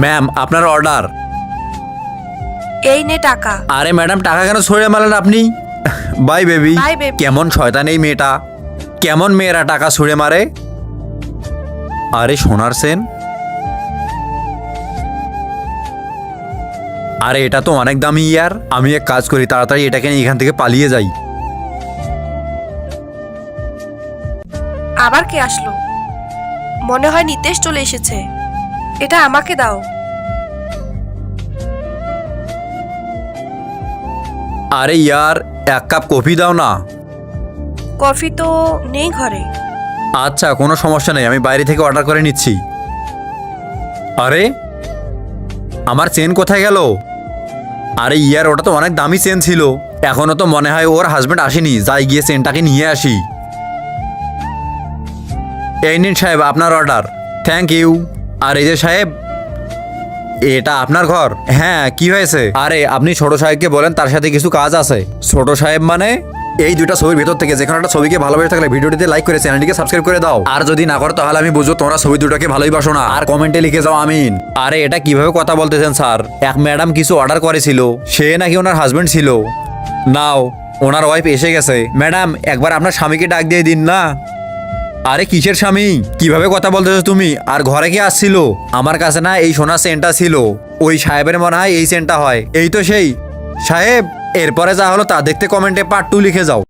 Ma'am আপনার order. এই নে টাকা। আরে ম্যাডাম টাকা কেন ছড়িয়ে মারলেন আপনি? Bye baby. Bye, baby. কেমন শয়তান এই মেয়েটা, কেমন মেয়েরা টাকা ছুঁড়ে মারে। আরে সোনার সেন, আরে এটা তো অনেক দামি ইয়ার। আমি এক কাজ করি, তাড়াতাড়ি এটাকে নিয়ে এখান থেকে পালিয়ে যাই। আবার কে আসলো? মনে হয় নিতেশ চলে এসেছে। এটা আমাকে দাও। আরে ইয়ার, এক কাপ কফি দাও না। কফি তো নেই ঘরে। আচ্ছা কোনো সমস্যা নেই, আমি বাইরে থেকে অর্ডার করে নিচ্ছি। আরে আমার চেন কোথায় গেল? আরে ইয়ার, ওটা তো অনেক দামি চেন ছিল। এখনো তো মনে হয় ওর হাজবেন্ড আসেনি, যাই গিয়ে চেনটাকে নিয়ে আসি। এই নিন সাহেব আপনার অর্ডার। Thank you. আর এই যে সাহেব, এটা আপনার ঘর? হ্যাঁ, কি হয়েছে? আরে আপনি ছোট সাহেবকে বলেন তার সাথে কিছু কাজ আছে। ছোট সাহেব মানে? এই দুইটা ছবির ভেতর থেকে যে কোনো একটা ছবিকে ভালোবেসে থাকলে ভিডিওটিতে লাইক করে চ্যানেলটিকে সাবস্ক্রাইব করে দাও। আর যদি না করো তাহলে আমি বুঝবো তোমরা ছবি দুটোকে ভালোই বাসো না। আর কমেন্টে লিখে যাও আমিন। আরে এটা কিভাবে কথা বলতেছেন স্যার? এক ম্যাডাম কিছু অর্ডার করেছিল, সে নাকি ওনার হাজবেন্ড ছিল। নাও, ওনার ওয়াইফ এসে গেছে। ম্যাডাম একবার আপনার স্বামীকে ডাক দিয়ে দিন না। আরে কিসের স্বামী? কিভাবে কথা বলতেছো তুমি? আর ঘরে কি আসছিল? আমার কাছে না এই সোনার সেন্টটা ছিল, ওই সাহেবের মনে হয় এই সেন্টটা হয়। এই তো সেই সাহেব। এরপরে যা হলো তা দেখতে কমেন্টে পার্ট 2 লিখে যাও।